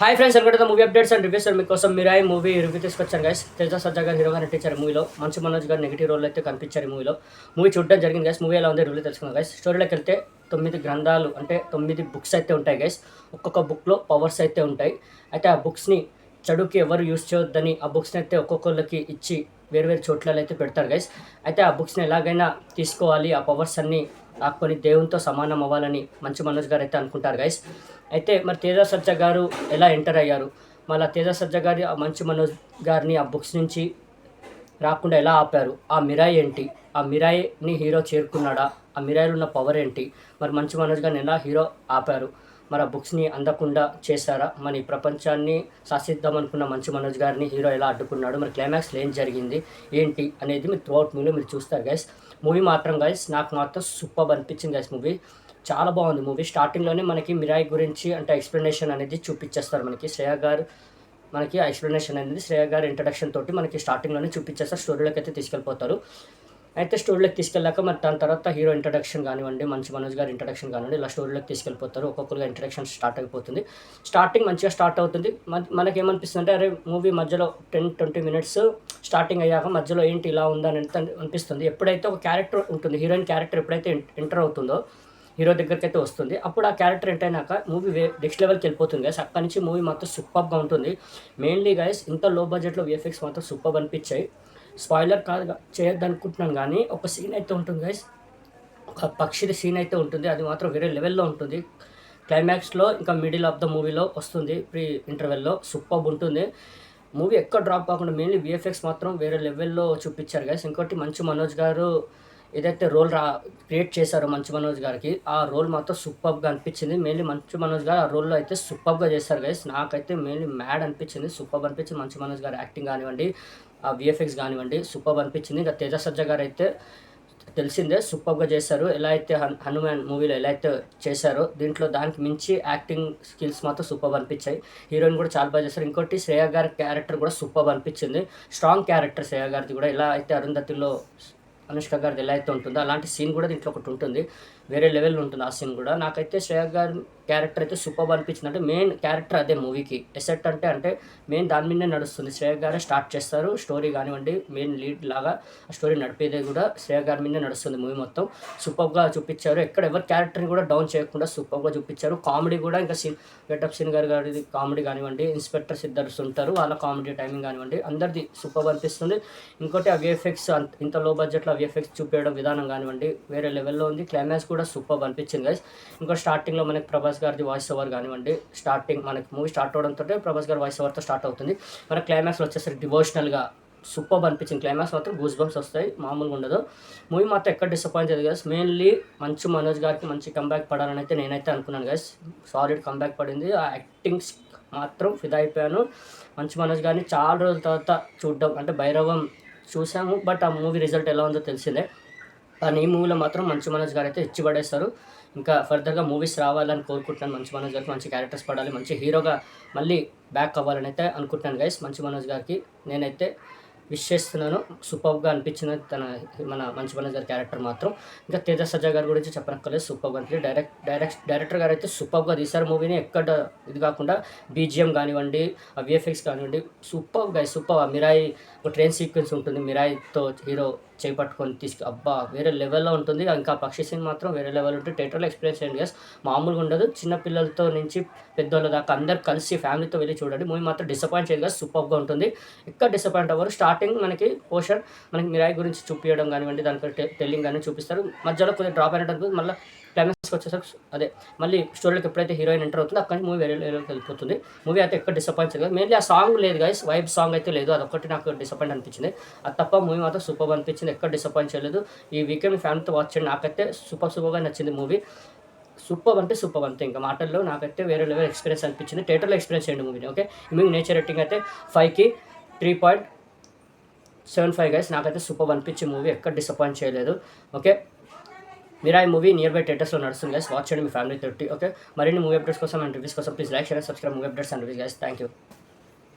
Hi friends, welcome to movie updates and reviews. మీకోసం Mirai movie review తీసుకొచ్చాను guys. Teja సజ్జా గారు హీరోగా నటించారు మూవీలో. మంచు మనోజ్ గారు నెగిటివ్ రోల్ అయితే కనిపించారు మూవీలో. మూవీ చూడడం జరిగింది గైస్. మూవీ ఎలా ఉంది రివ్యూ తెలుసుకున్నాం గైస్. స్టోరీలోకి వెళ్తే 9 గ్రంథాలు అంటే 9 బుక్స్ అయితే ఉంటాయి గైస్. ఒక్కొక్క బుక్లో పవర్స్ అయితే ఉంటాయి. అయితే ఆ బుక్స్ని చెడుకి ఎవరు యూజ్ చేయొద్దని ఆ బుక్స్ని అయితే ఒక్కొక్కరికి ఇచ్చి వేరు చోట్ల అయితే పెడతారు గైస్. అయితే ఆ బుక్స్ని ఎలాగైనా తీసుకోవాలి, ఆ పవర్స్ అన్నీ కొన్ని దేవునితో సమానం అవ్వాలని మంచు మనోజ్ గారు అయితే అనుకుంటారు గైస్. అయితే మరి తేజ సజ్జా గారు ఎలా ఎంటర్ అయ్యారు, మళ్ళీ తేజ సజ్జా గారి ఆ మంచు మనోజ్ గారిని ఆ బుక్స్ నుంచి రాకుండా ఎలా ఆపారు, ఆ మిరాయి ఏంటి, ఆ మిరాయిని హీరో చేరుకున్నాడా, ఆ మిరాయిలో ఉన్న పవర్ ఏంటి, మరి మంచు మనోజ్ గారిని ఎలా హీరో ఆపారు, మరి ఆ బుక్స్ని అందకుండా చేశారా, మరి ప్రపంచాన్ని శాసిద్దాం అనుకున్న మంచు మనోజ్ గారిని హీరో ఎలా అడ్డుకున్నాడు, మరి క్లైమాక్స్లో ఏం జరిగింది ఏంటి అనేది మీరు త్రూఅవుట్ మూవీలో మీరు చూస్తారు గైస్. మూవీ మాత్రం గైస్ నాకు మాత్రం సూపర్ అనిపించింది గైస్. మూవీ చాలా బాగుంది. మూవీ స్టార్టింగ్లోనే మనకి మిరాయి గురించి అంటే ఎక్స్ప్లెనేషన్ అనేది చూపించేస్తారు. మనకి ఎక్స్ప్లెనేషన్ అనేది శ్రేయ గారు ఇంట్రడక్షన్ తోటి మనకి స్టార్టింగ్లోనే చూపించేస్తారు. స్టోరీలోకి అయితే తీసుకెళ్ళిపోతారు. అయితే స్టోరీలోకి తీసుకెళ్ళాక మరి దాని తర్వాత హీరో ఇంట్రడక్షన్ కానివ్వండి, మంచు మనోజ్ గారి ఇంట్రడక్షన్ కానివ్వండి, ఇలా స్టోరీలోకి తీసుకెళ్ళిపోతారు. ఒక్కొక్కరుగా ఇంట్రడక్షన్ స్టార్ట్ అయిపోతుంది. స్టార్టింగ్ మంచిగా స్టార్ట్ అవుతుంది. మనకి ఏమనిపిస్తుంది అంటే అరే మూవీ మధ్యలో 10-20 మినిట్స్ స్టార్టింగ్ అయ్యాక మధ్యలో ఏంటి ఇలా ఉందని అనిపిస్తుంది. ఎప్పుడైతే ఒక క్యారెక్టర్ ఉంటుంది, హీరోయిన్ క్యారెక్టర్ ఎప్పుడైతే ఎంటర్ అవుతుందో హీరో దగ్గరికి అయితే వస్తుంది, అప్పుడు ఆ క్యారెక్టర్ ఎంటర్ అయినాక మూవీ నెక్స్ట్ లెవెల్కి వెళ్ళిపోతుంది గైస్. అక్కడి నుంచి మూవీ మాత్రం సూపర్గా ఉంటుంది. మెయిన్లీ గైస్ ఇంత లో బడ్జెట్లో విఎఫ్ఎక్స్ మాత్రం సూపర్ అనిపించాయి. స్పాయిలర్ కాదు చేయొద్దు అనుకుంటున్నాను, కానీ ఒక సీన్ అయితే ఉంటుంది గైస్, ఒక పక్షిది సీన్ అయితే ఉంటుంది. అది మాత్రం వేరే లెవెల్లో ఉంటుంది. క్లైమాక్స్లో ఇంకా మిడిల్ ఆఫ్ ద మూవీలో వస్తుంది, ప్రీ ఇంటర్వెల్లో సూపర్ ఉంటుంది. మూవీ ఎక్కడ డ్రాప్ కాకుండా మెయిన్లీ విఎఫ్ఎక్స్ మాత్రం వేరే లెవెల్లో చూపించారు గైస్. ఇంకోటి మంచు మనోజ్ గారు ఏదైతే రోల్ క్రియేట్ చేశారో మంచు మనోజ్ గారికి, ఆ రోల్ మాత్రం సూపర్గా అనిపించింది. మెయిన్లీ మంచు మనోజ్ గారు ఆ రోల్లో అయితే సూపర్గా చేశారు గైస్. నాకైతే మెయిన్లీ మ్యాడ్ అనిపించింది, సూపర్ అనిపించింది. మంచు మనోజ్ గారు యాక్టింగ్ కానివ్వండి, ఆ విఎఫ్ఎక్స్ కానివ్వండి సూపర్ అనిపించింది. ఇంకా తేజ సజ్జా గారు అయితే తెలిసిందే సూపర్గా చేశారు. ఎలా అయితే హనుమాన్ మూవీలో ఎలా అయితే చేశారో దీంట్లో దానికి మించి యాక్టింగ్ స్కిల్స్ మాత్రం సూపర్ అనిపించాయి. హీరోయిన్ కూడా చాలా బాగా చేశారు. ఇంకోటి శ్రేయ గారి క్యారెక్టర్ కూడా సూపర్ అనిపించింది. స్ట్రాంగ్ క్యారెక్టర్ శ్రేయ గారిది కూడా. ఎలా అయితే అరుంధతిలో అనుష్క గారిది ఎలా అయితే ఉంటుందో అలాంటి సీన్ కూడా దీంట్లో ఒకటి ఉంటుంది, వేరే లెవెల్ ఉంటుంది ఆ సీన్ కూడా. నాకైతే శ్రేయ గారి క్యారెక్టర్ అయితే సూపర్ అనిపించింది. అంటే మెయిన్ క్యారెక్టర్ అదే మూవీకి ఎసెట్ అంటే మెయిన్ దాని మీదనే నడుస్తుంది. శ్రేయ గారే స్టార్ట్ చేస్తారు స్టోరీ కానివ్వండి, మెయిన్ లీడ్ లాగా ఆ స్టోరీ నడిపేదే కూడా శ్రేయ గారి మీదనే నడుస్తుంది. మూవీ మొత్తం సూపర్గా చూపించారు. ఎక్కడ ఎవరి క్యారెక్టర్ని కూడా డౌన్ చేయకుండా సూపర్గా చూపించారు. కామెడీ కూడా ఇంకా గెటప్ సీన్ గారిది కామెడీ కానివ్వండి, ఇన్స్పెక్టర్స్ ఇద్దరు ఉంటారు వాళ్ళ కామెడీ టైమింగ్ కానివ్వండి, అందరిది సూపర్ అనిపిస్తుంది. ఇంకోటి ఆ విఎఫ్ఎక్స్ ఇంత లో బడ్జెట్లో విఎఫ్ఎక్స్ చూపించడం విధానం కానివ్వండి వేరే లెవెల్లో ఉంది. క్లైమాక్స్ కూడా సూపర్ అనిపించింది గైస్. ఇంకో స్టార్టింగ్లో మనకి ప్రభాస్ గారిది వాయిస్ ఓవర్ కానివ్వండి, స్టార్టింగ్ మనకి మూవీ స్టార్ట్ అవడంతో ప్రభాస్ గారి వాయిస్ ఓవర్తో స్టార్ట్ అవుతుంది. మన క్లైమాక్స్లో వచ్చేసరికి డివోషనల్గా సూపర్ అనిపించింది. క్లైమాక్స్ మాత్రం గూస్ బంప్స్ వస్తాయి, మామూలుగా ఉండదు. మూవీ మాత్రం ఎక్కడ డిసప్పాయింట్ అయ్యేది గైస్. మెయిన్లీ మంచు మనోజ్ గారికి మంచి కంబ్యాక్ పడాలని అయితే నేనైతే అనుకున్నాను గైస్. సాలిడ్ కంబ్యాక్ పడింది. ఆ యాక్టింగ్స్ మాత్రం ఫిదా అయిపోయాను. మంచు మనోజ్ గారిని చాలా రోజుల తర్వాత చూడడం, అంటే భైరవం చూసాము బట్ ఆ మూవీ రిజల్ట్ ఎలా ఉందో తెలిసిందే. కానీ ఈ మూవీలో మాత్రం మంచు మనోజ్ గారు అయితే ఇచ్చి పడేస్తారు. ఇంకా ఫర్దర్గా మూవీస్ రావాలని కోరుకుంటున్నాను. మంచు మనోజ్ గారికి మంచి క్యారెక్టర్స్ పడాలి, మంచి హీరోగా మళ్ళీ బ్యాక్ అవ్వాలని అయితే అనుకుంటున్నాను గైస్. మంచు మనోజ్ గారికి నేనైతే విష్ చేస్తున్నాను. సూపర్గా అనిపించిన మన మంచు మనోజ్ గారి క్యారెక్టర్ మాత్రం. ఇంకా తేజ సజ్జా గారి గురించి చెప్పనక్కర్లేదు, సూపర్గా అనిపించింది. డైరెక్టర్ గారు అయితే సూపర్గా తీశారు మూవీని. ఎక్కడ ఇది కాకుండా బీజిఎం కానివ్వండి, ఆ విఎఫ్ఎక్స్ కానివ్వండి సూపర్. ఆ మిరాయి ఒక ట్రైన్ సీక్వెన్స్ ఉంటుంది, మిరాయితో హీరో చేపట్టుకొని అబ్బా వేరే లెవెల్లో ఉంటుంది. ఇంకా పక్షి సీన్ మాత్రం వేరే లెవెల్ ఉంటుంది. థియేటర్లో ఎక్స్పీరియన్స్ చేయండి గైస్, మామూలుగా ఉండదు. చిన్న పిల్లలతో నుంచి పెద్దోళ్ళ దాకా అందరు కలిసి ఫ్యామిలీతో వెళ్ళి చూడండి. మూవీ మాత్రం డిసప్పాయింట్ చేయదు గైస్, సూపర్గా ఉంటుంది. ఎక్కడ డిసప్పాయింట్ అవ్వరు. స్టార్టింగ్ మనకి పోర్షన్ మనకి మిరాయి గురించి చూపించడం కానివ్వండి, దానికి టెల్లింగ్ కానీ చూపిస్తారు. మధ్యలో కొద్దిగా డ్రాప్ అయినట్టు మళ్ళీ క్లైమాక్స్కి వచ్చేసరికి అదే మళ్ళీ స్టోరీలోకి ఎప్పుడైతే హీరోయిన్ ఎంటర్ అవుతుందో అక్కడి నుంచి మూవీ వేరే లెవెల్కి వెళ్ళిపోతుంది. మూవీ అయితే ఎక్కడ డిసప్పాయింట్ చేయదు. మెయిన్లీ ఆ సాంగ్ లేదు గైస్, వైబ్ సాంగ్ అయితే లేదు, అదొక్కటి నాకు డిసప్పాయింట్ అనిపించింది. అది తప్ప మూవీ మాత్రం సూపర్ అనిపించింది, ఎక్కడ డిసప్పాయింట్ చేయలేదు. ఈ వీకెండ్ మీ ఫ్యామిలీతో వాచ్ చేయండి. నాకైతే సూపర్గా నచ్చింది మూవీ. సూపర్ అంతే, ఇంకా మాటల్లో నాకైతే వేరే లెవెల్ ఎక్స్పీరియన్స్ అనిపించింది. థియేటర్లో ఎక్స్పీరియన్స్ చేయండి మూవీని. ఓకే, ఈ మూవీ నేచర్ రేటింగ్ అయితే 5కి 3.75 గైస్. నాకైతే సూపర్ అనిపించే మూవీ, ఎక్కడ డిసప్పాయింట్ చేయలేదు. Okay, Mirai movie near by థియేటర్స్లో నడుస్తుంది గైస్, వాచ్ చేయండి మీ ఫ్యామిలీ తోటి. ఓకే, మరిన్ని మూవీ అప్డేట్స్ కోసం అండ్ రివ్యూస్ కోసం please like, share, subscribe movie updates and reviews guys. Thank you.